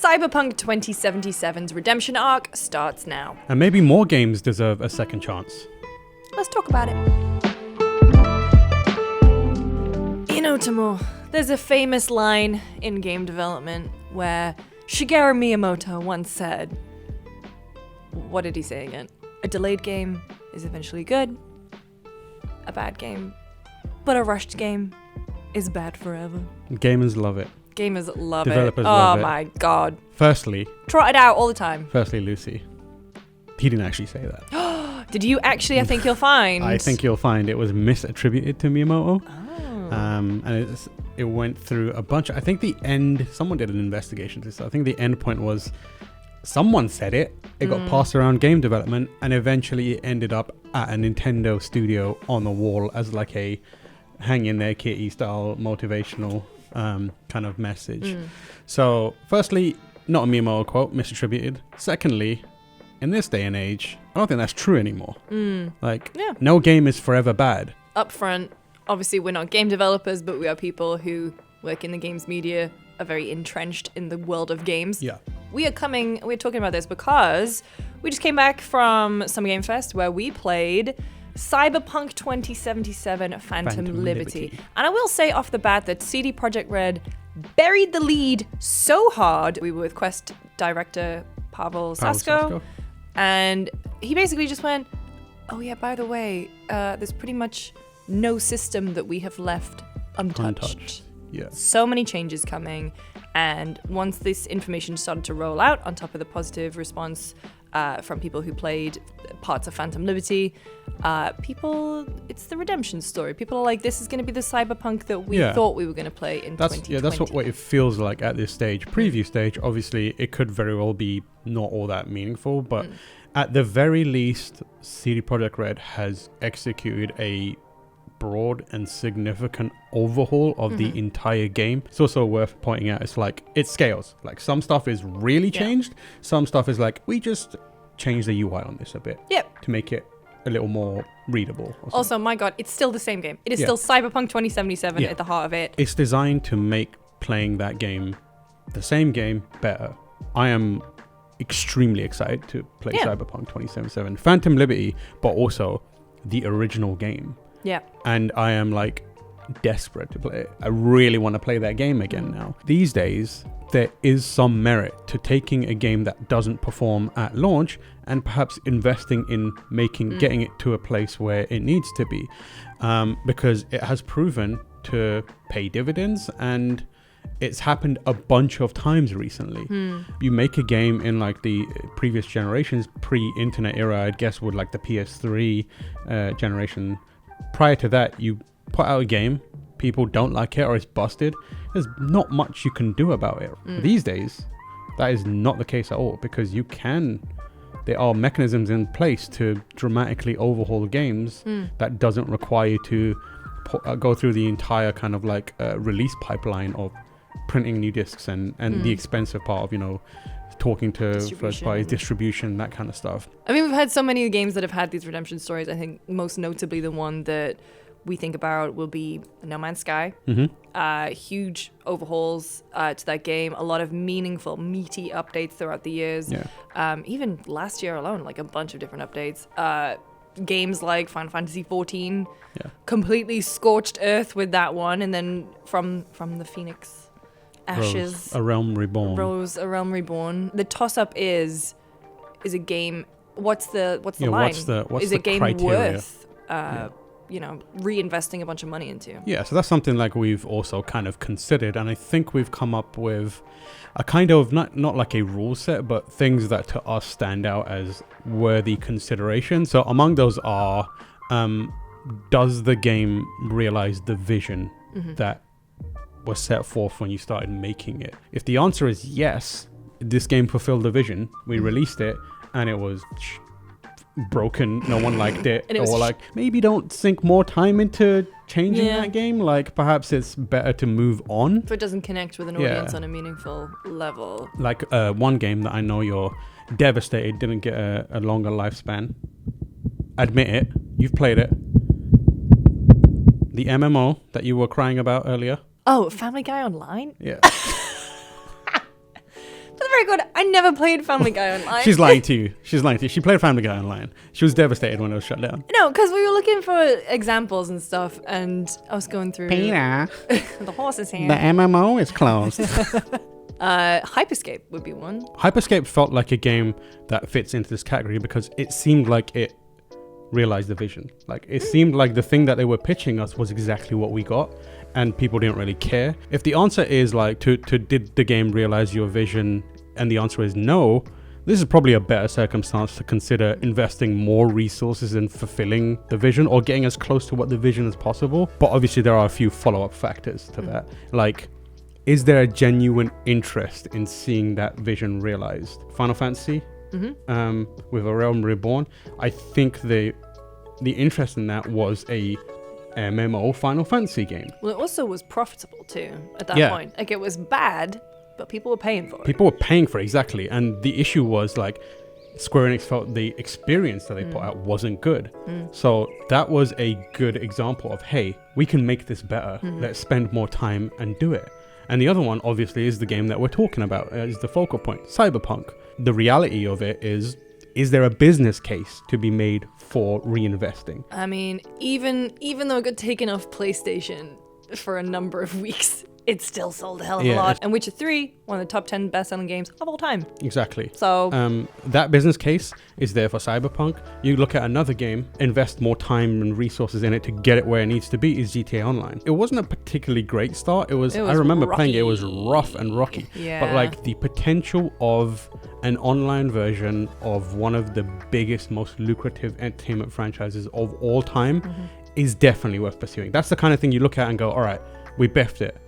Cyberpunk 2077's redemption arc starts now. And maybe more games deserve a second chance. Let's talk about it. You know, Tamo, there's a famous line in game development where Shigeru Miyamoto once said, what did he say again? A delayed game is eventually good, a bad game, but a rushed game is bad forever. Gamers love it. Gamers love Developers it. love Oh it. my god. Firstly, Trot it out all the time. Lucy. He didn't actually say that. Did you actually? I think you'll find. I think you'll find it was misattributed to Miyamoto. Oh. And it went through a bunch. I think the end, someone did an investigation to this. I think the end point was someone said it. It got passed around game development, and eventually it ended up at a Nintendo studio on the wall as like a hang in there kitty style motivational kind of message. So firstly, not a Miyamoto quote, misattributed. Secondly, in this day and age, I don't think that's true anymore. No game is forever bad. Up front, obviously we're not game developers, but we are people who work in the games media, are very entrenched in the world of games. Yeah. We're talking about this because we just came back from Summer Game Fest where we played Cyberpunk 2077 Phantom Liberty. And I will say off the bat that CD Projekt Red buried the lead so hard. We were with Quest director Pavel Sasko, and he basically just went, oh yeah, by the way, there's pretty much no system that we have left untouched. Yeah. So many changes coming, and once this information started to roll out on top of the positive response from people who played parts of Phantom Liberty, it's the redemption story. People are like, this is going to be the Cyberpunk that we thought we were going to play in 2020. Yeah, that's what it feels like at this stage. Preview stage, obviously, it could very well be not all that meaningful, but at the very least, CD Projekt Red has executed a broad and significant overhaul of the entire game. It's also worth pointing out, it's like, it scales. Like, some stuff is really changed. Some stuff is like, we just changed the UI on this a bit to make it a little more readable. Also, my god, it's still the same game. It is still Cyberpunk 2077 at the heart of it. It's designed to make playing that game, the same game, better. I am extremely excited to play Cyberpunk 2077 Phantom Liberty, but also the original game. Yeah. And I am like desperate to play it. I really want to play that game again now. These days, there is some merit to taking a game that doesn't perform at launch and perhaps investing in getting it to a place where it needs to be, because it has proven to pay dividends, and it's happened a bunch of times recently. You make a game in like the previous generations, pre-internet era, I guess, with like the PS3 generation. Prior to that, you put out a game, people don't like it or it's busted, there's not much you can do about it. These days, that is not the case at all, because there are mechanisms in place to dramatically overhaul games that doesn't require you to go through the entire kind of like release pipeline of printing new discs and the expensive part of, talking to first parties, distribution, that kind of stuff. I mean, we've had so many games that have had these redemption stories. I think most notably the one that we think about will be No Man's Sky. Huge overhauls to that game. A lot of meaningful, meaty updates throughout the years. Even last year alone, like a bunch of different updates. Games like Final Fantasy 14, completely scorched earth with that one, and then from the Phoenix ashes, Rose, a Realm Reborn. The toss-up is a game. What's the line? What's is the a game criteria? Worth reinvesting a bunch of money into? Yeah, so that's something like we've also kind of considered, and I think we've come up with a kind of not like a rule set, but things that to us stand out as worthy consideration. So among those are, does the game realize the vision that was set forth when you started making it? If the answer is yes, this game fulfilled the vision, we released it and it was broken, no one liked it, or like maybe don't sink more time into changing that game, like perhaps it's better to move on if it doesn't connect with an audience on a meaningful level. Like one game that I know you're devastated didn't get a longer lifespan. Admit it, you've played it. The MMO that you were crying about earlier. Oh, Family Guy Online? Yeah. That's very good. I never played Family Guy Online. She's lying to you. She played Family Guy Online. She was devastated when it was shut down. No, because we were looking for examples and stuff, and I was going through... Peter. The horse is here. The MMO is closed. Hyperscape would be one. Hyperscape felt like a game that fits into this category because it seemed like it realized the vision. Like, it seemed like the thing that they were pitching us was exactly what we got, and people didn't really care. If the answer is like, did the game realize your vision, and the answer is no, this is probably a better circumstance to consider investing more resources in fulfilling the vision or getting as close to what the vision as possible. But obviously there are a few follow-up factors to that. Like, is there a genuine interest in seeing that vision realized? Final Fantasy, with A Realm Reborn, I think the interest in that was a MMO Final Fantasy game. Well, it also was profitable too at that point. Like, it was bad, but people were paying for it. People were paying for it, exactly. And the issue was, like, Square Enix felt the experience that they put out wasn't good. So that was a good example of, hey, we can make this better. Let's spend more time and do it. And the other one, obviously, is the game that we're talking about, is the focal point, Cyberpunk. The reality of it is there a business case to be made for reinvesting? I mean, even though it got taken off PlayStation for a number of weeks, it still sold a hell of a lot. And Witcher 3, one of the top 10 best-selling games of all time. Exactly. So that business case is there for Cyberpunk. You look at another game, invest more time and resources in it to get it where it needs to be, is GTA Online. It wasn't a particularly great start. It was I remember playing it was rough and rocky. Yeah. But like the potential of an online version of one of the biggest, most lucrative entertainment franchises of all time is definitely worth pursuing. That's the kind of thing you look at and go, all right, we biffed it.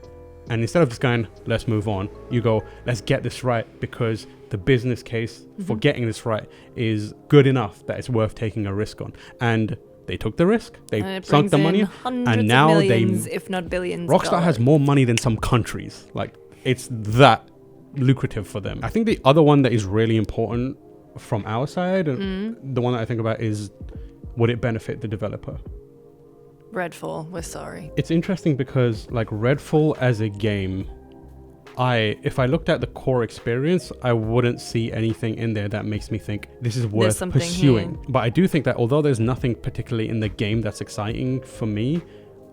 And instead of just going, let's move on, you go, let's get this right, because the business case for getting this right is good enough that it's worth taking a risk on. And they took the risk. They sunk the money. And now millions, if not billions. Rockstar has more money than some countries. Like, it's that lucrative for them. I think the other one that is really important from our side, and the one that I think about is, would it benefit the developer? Redfall, we're sorry. It's interesting because, like, Redfall as a game, if I looked at the core experience, I wouldn't see anything in there that makes me think this is worth pursuing. Here. But I do think that although there's nothing particularly in the game that's exciting for me,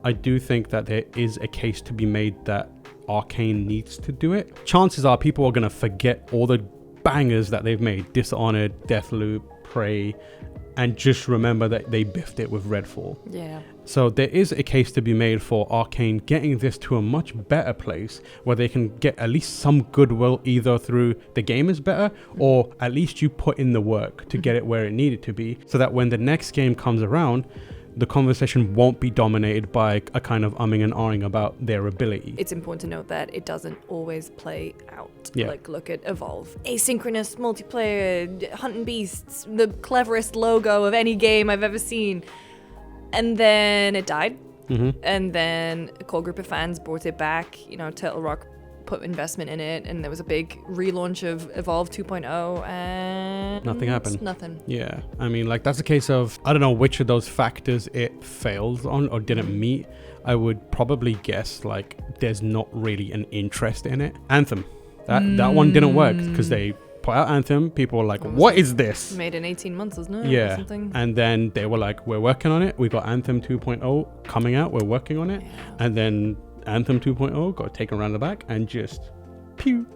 I do think that there is a case to be made that Arcane needs to do it. Chances are people are going to forget all the bangers that they've made, Dishonored, Deathloop, Prey, and just remember that they biffed it with Redfall. Yeah. So there is a case to be made for Arcane getting this to a much better place where they can get at least some goodwill either through the game is better or at least you put in the work to get it where it needed to be, so that when the next game comes around, the conversation won't be dominated by a kind of umming and ahhing about their ability. It's important to note that it doesn't always play out. Yeah. Like, look at Evolve. Asynchronous multiplayer, hunting beasts, the cleverest logo of any game I've ever seen. And then it died. And then a core group of fans brought it back. You know, Turtle Rock put investment in it, and there was a big relaunch of Evolve 2.0, and nothing happened. Nothing. Yeah, I mean, like, that's a case of, I don't know which of those factors it failed on or didn't meet. I would probably guess, like, there's not really an interest in it. Anthem, that one didn't work because they put out Anthem. People were like, what is this? Made in 18 months, wasn't it? Yeah. Or something. And then they were like, we're working on it. We got Anthem 2.0 coming out. We're working on it. Yeah. And then Anthem 2.0 got taken around the back and just pew.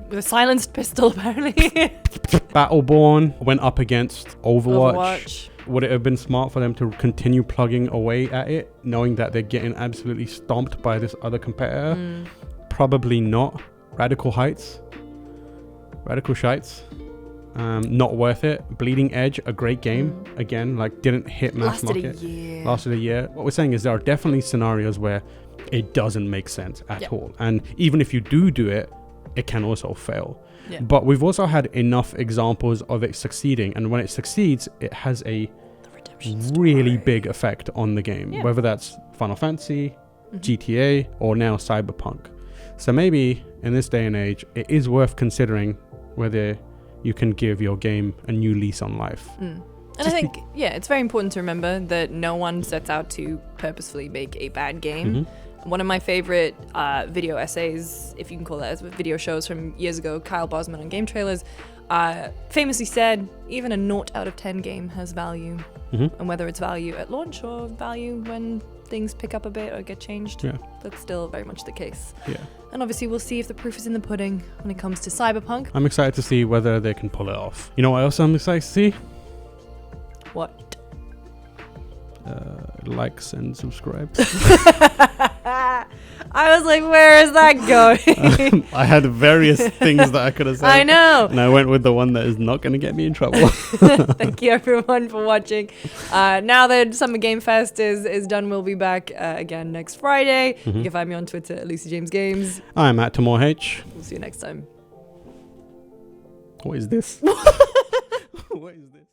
With a silenced pistol, apparently. Battleborn went up against Overwatch. Would it have been smart for them to continue plugging away at it, knowing that they're getting absolutely stomped by this other competitor? Probably not. Radical Shites. Not worth it. Bleeding Edge, a great game. Again, like, didn't hit mass market. Lasted a year. What we're saying is there are definitely scenarios where it doesn't make sense at all. And even if you do it, it can also fail. Yeah. But we've also had enough examples of it succeeding. And when it succeeds, it has a really big effect on the game. Yeah. Whether that's Final Fantasy, GTA, or now Cyberpunk. So maybe in this day and age, it is worth considering whether you can give your game a new lease on life. And I think, it's very important to remember that no one sets out to purposefully make a bad game. One of my favorite video essays, if you can call that, as video shows from years ago, Kyle Bosman on Game Trailers, famously said, even a 0 out of 10 game has value. And whether it's value at launch or value when things pick up a bit or get changed, that's still very much the case. And obviously we'll see if the proof is in the pudding when it comes to Cyberpunk. I'm excited to see whether they can pull it off. You know what else I'm excited to see? What? Likes and subscribes. I was like, where is that going? I had various things that I could have said. I know. And I went with the one that is not going to get me in trouble. Thank you everyone for watching. Now that Summer Game Fest is done, we'll be back again next Friday. You can find me on Twitter at Lucy James Games. I'm at Tamor H. We'll see you next time. What is this? What is this?